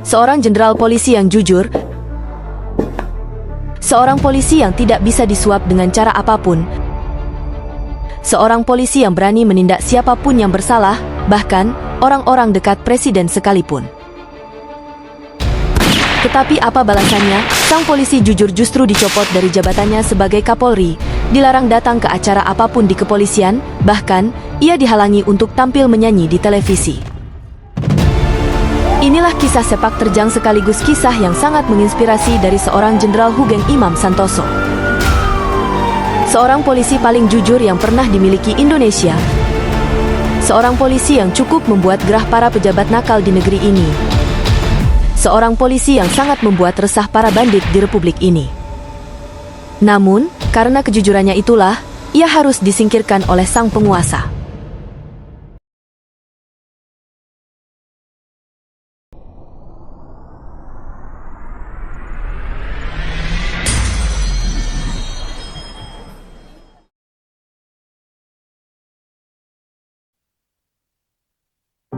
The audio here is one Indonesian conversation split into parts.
seorang jenderal polisi yang jujur, seorang polisi yang tidak bisa disuap dengan cara apapun, seorang polisi yang berani menindak siapapun yang bersalah, bahkan orang-orang dekat presiden sekalipun. Tetapi apa balasannya? Sang polisi jujur justru dicopot dari jabatannya sebagai Kapolri, dilarang datang ke acara apapun di kepolisian, bahkan ia dihalangi untuk tampil menyanyi di televisi. Inilah kisah sepak terjang sekaligus kisah yang sangat menginspirasi dari seorang Jenderal Hugeng Imam Santoso. Seorang polisi paling jujur yang pernah dimiliki Indonesia. Seorang polisi yang cukup membuat gerah para pejabat nakal di negeri ini. Seorang polisi yang sangat membuat resah para bandit di republik ini. Namun, karena kejujurannya itulah, ia harus disingkirkan oleh sang penguasa.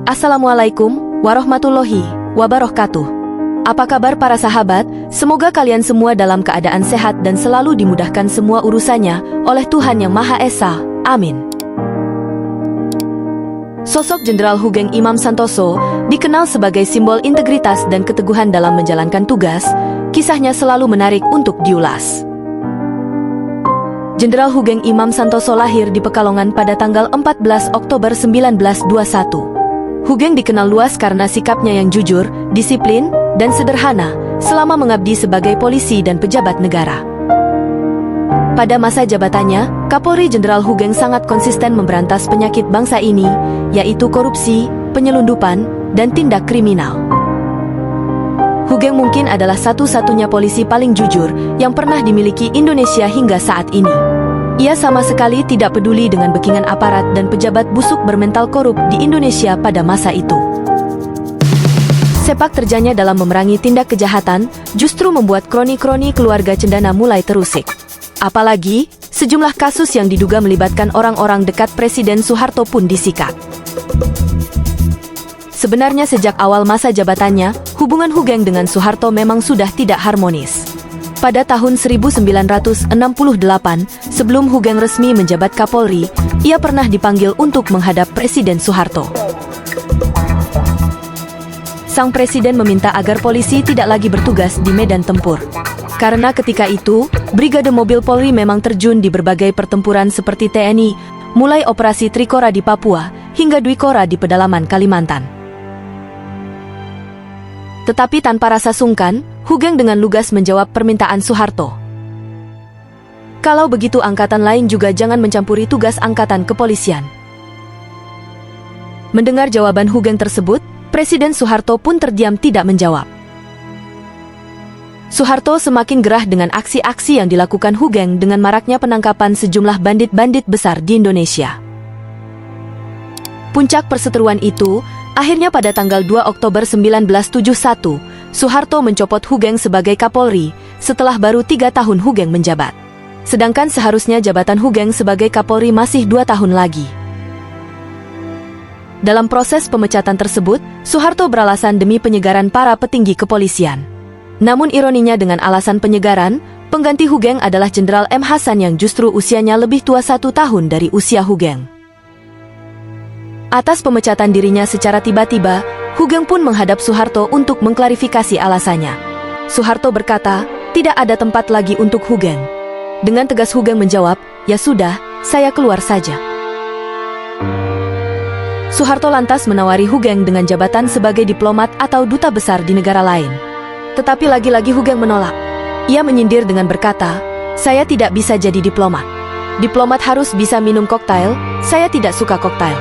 Assalamualaikum warahmatullahi wabarakatuh. Apa kabar para sahabat? Semoga kalian semua dalam keadaan sehat dan selalu dimudahkan semua urusannya oleh Tuhan Yang Maha Esa. Amin. Sosok Jenderal Hugeng Imam Santoso dikenal sebagai simbol integritas dan keteguhan dalam menjalankan tugas. Kisahnya selalu menarik untuk diulas. Jenderal Hugeng Imam Santoso lahir di Pekalongan pada tanggal 14 Oktober 1921. Hugeng dikenal luas karena sikapnya yang jujur, disiplin, dan sederhana selama mengabdi sebagai polisi dan pejabat negara. Pada masa jabatannya, Kapolri Jenderal Hugeng sangat konsisten memberantas penyakit bangsa ini, yaitu korupsi, penyelundupan, dan tindak kriminal. Hugeng mungkin adalah satu-satunya polisi paling jujur yang pernah dimiliki Indonesia hingga saat ini. Ia sama sekali tidak peduli dengan backingan aparat dan pejabat busuk bermental korup di Indonesia pada masa itu. Sepak terjangnya dalam memerangi tindak kejahatan justru membuat kroni-kroni keluarga cendana mulai terusik. Apalagi, sejumlah kasus yang diduga melibatkan orang-orang dekat Presiden Soeharto pun disikat. Sebenarnya sejak awal masa jabatannya, hubungan Hugeng dengan Soeharto memang sudah tidak harmonis. Pada tahun 1968, sebelum Hugeng resmi menjabat Kapolri, ia pernah dipanggil untuk menghadap Presiden Soeharto. Sang presiden meminta agar polisi tidak lagi bertugas di medan tempur. Karena ketika itu, Brigade Mobil Polri memang terjun di berbagai pertempuran seperti TNI, mulai operasi Trikora di Papua, hingga Dwikora di pedalaman Kalimantan. Tetapi tanpa rasa sungkan, Hugeng dengan lugas menjawab permintaan Soeharto. Kalau begitu angkatan lain juga jangan mencampuri tugas angkatan kepolisian. Mendengar jawaban Hugeng tersebut, Presiden Soeharto pun terdiam tidak menjawab. Soeharto semakin gerah dengan aksi-aksi yang dilakukan Hugeng dengan maraknya penangkapan sejumlah bandit-bandit besar di Indonesia. Puncak perseteruan itu, akhirnya pada tanggal 2 Oktober 1971, Soeharto mencopot Hugeng sebagai Kapolri, setelah baru 3 tahun Hugeng menjabat. Sedangkan seharusnya jabatan Hugeng sebagai Kapolri masih 2 tahun lagi. Dalam proses pemecatan tersebut, Soeharto beralasan demi penyegaran para petinggi kepolisian. Namun ironinya dengan alasan penyegaran, pengganti Hugeng adalah Jenderal M. Hasan yang justru usianya lebih tua 1 tahun dari usia Hugeng. Atas pemecatan dirinya secara tiba-tiba, Hugeng pun menghadap Soeharto untuk mengklarifikasi alasannya. Soeharto berkata, tidak ada tempat lagi untuk Hugeng. Dengan tegas Hugeng menjawab, ya sudah, saya keluar saja. Soeharto lantas menawari Hugeng dengan jabatan sebagai diplomat atau duta besar di negara lain. Tetapi lagi-lagi Hugeng menolak. Ia menyindir dengan berkata, saya tidak bisa jadi diplomat. Diplomat harus bisa minum koktail, saya tidak suka koktail.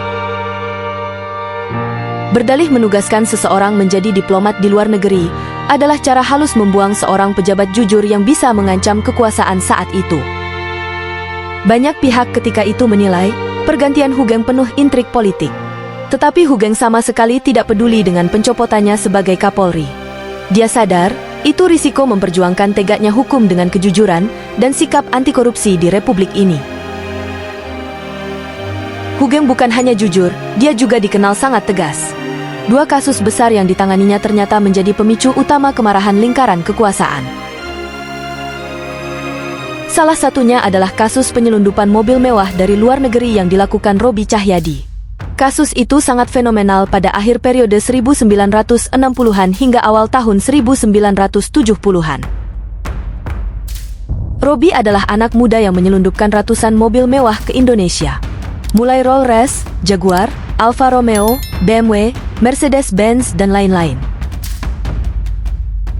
Berdalih menugaskan seseorang menjadi diplomat di luar negeri adalah cara halus membuang seorang pejabat jujur yang bisa mengancam kekuasaan saat itu. Banyak pihak ketika itu menilai pergantian Hugeng penuh intrik politik. Tetapi Hugeng sama sekali tidak peduli dengan pencopotannya sebagai Kapolri. Dia sadar, itu risiko memperjuangkan tegaknya hukum dengan kejujuran dan sikap anti korupsi di Republik ini. Hugeng bukan hanya jujur, dia juga dikenal sangat tegas. Dua kasus besar yang ditanganinya ternyata menjadi pemicu utama kemarahan lingkaran kekuasaan. Salah satunya adalah kasus penyelundupan mobil mewah dari luar negeri yang dilakukan Roby Cahyadi. Kasus itu sangat fenomenal pada akhir periode 1960-an hingga awal tahun 1970-an. Roby adalah anak muda yang menyelundupkan ratusan mobil mewah ke Indonesia. Mulai Rolls-Royce, Jaguar, Alfa Romeo, BMW, Mercedes-Benz, dan lain-lain.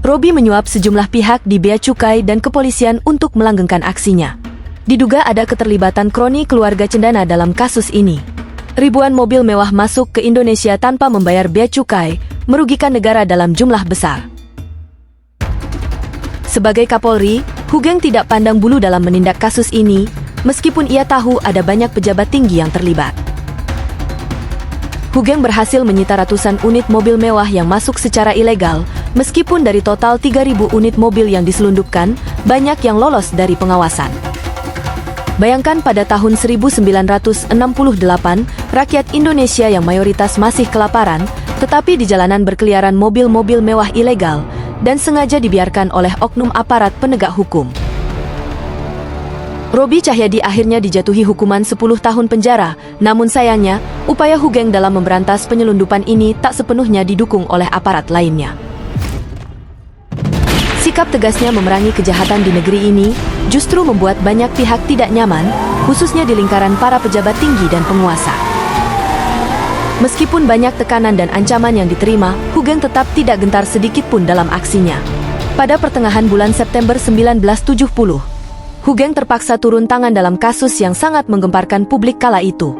Roby menyuap sejumlah pihak di bea cukai dan kepolisian untuk melanggengkan aksinya. Diduga ada keterlibatan kroni keluarga cendana dalam kasus ini. Ribuan mobil mewah masuk ke Indonesia tanpa membayar bea cukai, merugikan negara dalam jumlah besar. Sebagai Kapolri, Hugeng tidak pandang bulu dalam menindak kasus ini, meskipun ia tahu ada banyak pejabat tinggi yang terlibat. Hugeng berhasil menyita ratusan unit mobil mewah yang masuk secara ilegal, meskipun dari total 3.000 unit mobil yang diselundupkan, banyak yang lolos dari pengawasan. Bayangkan pada tahun 1968, rakyat Indonesia yang mayoritas masih kelaparan, tetapi di jalanan berkeliaran mobil-mobil mewah ilegal, dan sengaja dibiarkan oleh oknum aparat penegak hukum. Roby Cahyadi akhirnya dijatuhi hukuman 10 tahun penjara, namun sayangnya, upaya Hugeng dalam memberantas penyelundupan ini tak sepenuhnya didukung oleh aparat lainnya. Sikap tegasnya memerangi kejahatan di negeri ini justru membuat banyak pihak tidak nyaman, khususnya di lingkaran para pejabat tinggi dan penguasa. Meskipun banyak tekanan dan ancaman yang diterima, Hugeng tetap tidak gentar sedikit pun dalam aksinya. Pada pertengahan bulan September 1970, Hugeng terpaksa turun tangan dalam kasus yang sangat menggemparkan publik kala itu.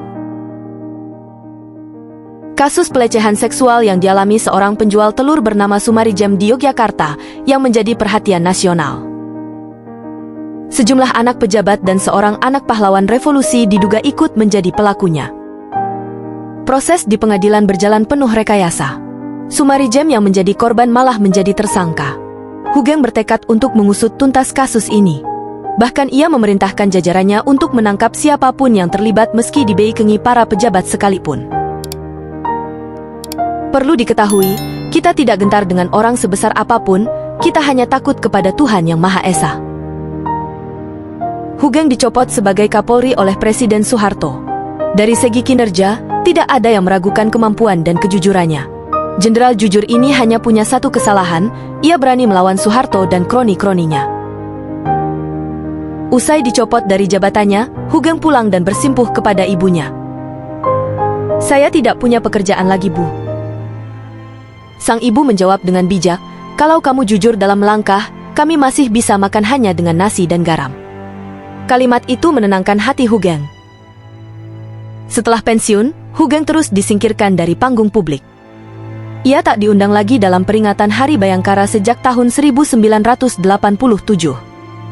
Kasus pelecehan seksual yang dialami seorang penjual telur bernama Sumarijem di Yogyakarta yang menjadi perhatian nasional. Sejumlah anak pejabat dan seorang anak pahlawan revolusi diduga ikut menjadi pelakunya. Proses di pengadilan berjalan penuh rekayasa. Sumarijem yang menjadi korban malah menjadi tersangka. Hugeng bertekad untuk mengusut tuntas kasus ini. Bahkan ia memerintahkan jajarannya untuk menangkap siapapun yang terlibat meski dibeikengi para pejabat sekalipun. Perlu diketahui, kita tidak gentar dengan orang sebesar apapun, kita hanya takut kepada Tuhan Yang Maha Esa. Hugeng dicopot sebagai Kapolri oleh Presiden Soeharto. Dari segi kinerja, tidak ada yang meragukan kemampuan dan kejujurannya. Jenderal jujur ini hanya punya satu kesalahan, ia berani melawan Soeharto dan kroni-kroninya. Usai dicopot dari jabatannya, Hugeng pulang dan bersimpuh kepada ibunya. "Saya tidak punya pekerjaan lagi, Bu." Sang ibu menjawab dengan bijak, "Kalau kamu jujur dalam melangkah, kami masih bisa makan hanya dengan nasi dan garam." Kalimat itu menenangkan hati Hugeng. Setelah pensiun, Hugeng terus disingkirkan dari panggung publik. Ia tak diundang lagi dalam peringatan Hari Bayangkara sejak tahun 1987.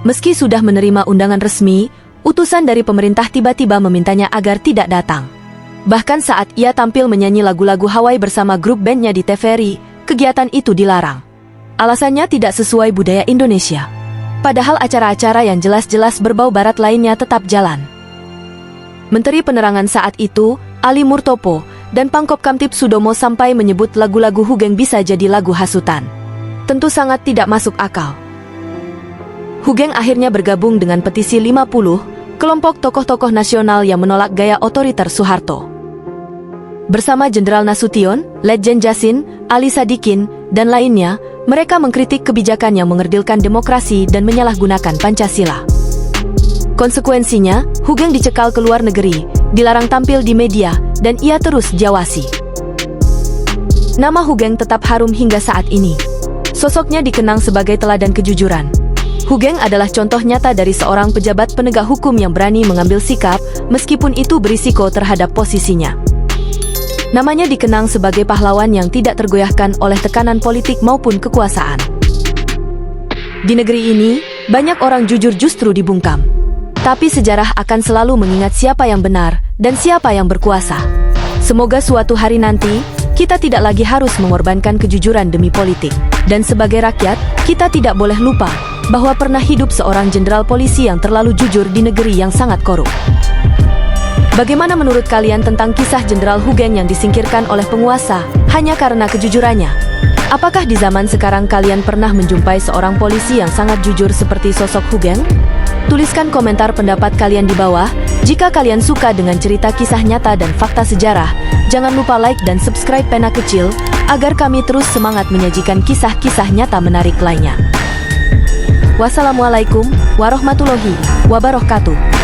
Meski sudah menerima undangan resmi, utusan dari pemerintah tiba-tiba memintanya agar tidak datang. Bahkan saat ia tampil menyanyi lagu-lagu Hawaii bersama grup bandnya di TVRI, kegiatan itu dilarang. Alasannya tidak sesuai budaya Indonesia. Padahal acara-acara yang jelas-jelas berbau barat lainnya tetap jalan. Menteri Penerangan saat itu, Ali Murtopo, dan Pangkop Kamtib Sudomo sampai menyebut lagu-lagu Hugeng bisa jadi lagu hasutan. Tentu sangat tidak masuk akal. Hugeng akhirnya bergabung dengan Petisi 50, kelompok tokoh-tokoh nasional yang menolak gaya otoriter Soeharto. Bersama Jenderal Nasution, Letjen Jasin, Ali Sadikin, dan lainnya, mereka mengkritik kebijakan yang mengerdilkan demokrasi dan menyalahgunakan Pancasila. Konsekuensinya, Hugeng dicekal ke luar negeri, dilarang tampil di media, dan ia terus jawasi. Nama Hugeng tetap harum hingga saat ini. Sosoknya dikenang sebagai teladan kejujuran. Hugeng adalah contoh nyata dari seorang pejabat penegak hukum yang berani mengambil sikap, meskipun itu berisiko terhadap posisinya. Namanya dikenang sebagai pahlawan yang tidak tergoyahkan oleh tekanan politik maupun kekuasaan. Di negeri ini, banyak orang jujur justru dibungkam. Tapi sejarah akan selalu mengingat siapa yang benar dan siapa yang berkuasa. Semoga suatu hari nanti, kita tidak lagi harus mengorbankan kejujuran demi politik. Dan sebagai rakyat, kita tidak boleh lupa bahwa pernah hidup seorang jenderal polisi yang terlalu jujur di negeri yang sangat korup. Bagaimana menurut kalian tentang kisah Jenderal Hugeng yang disingkirkan oleh penguasa hanya karena kejujurannya? Apakah di zaman sekarang kalian pernah menjumpai seorang polisi yang sangat jujur seperti sosok Hugeng? Tuliskan komentar pendapat kalian di bawah. Jika kalian suka dengan cerita kisah nyata dan fakta sejarah, jangan lupa like dan subscribe Pena Kecil, agar kami terus semangat menyajikan kisah-kisah nyata menarik lainnya. Wassalamualaikum warahmatullahi wabarakatuh.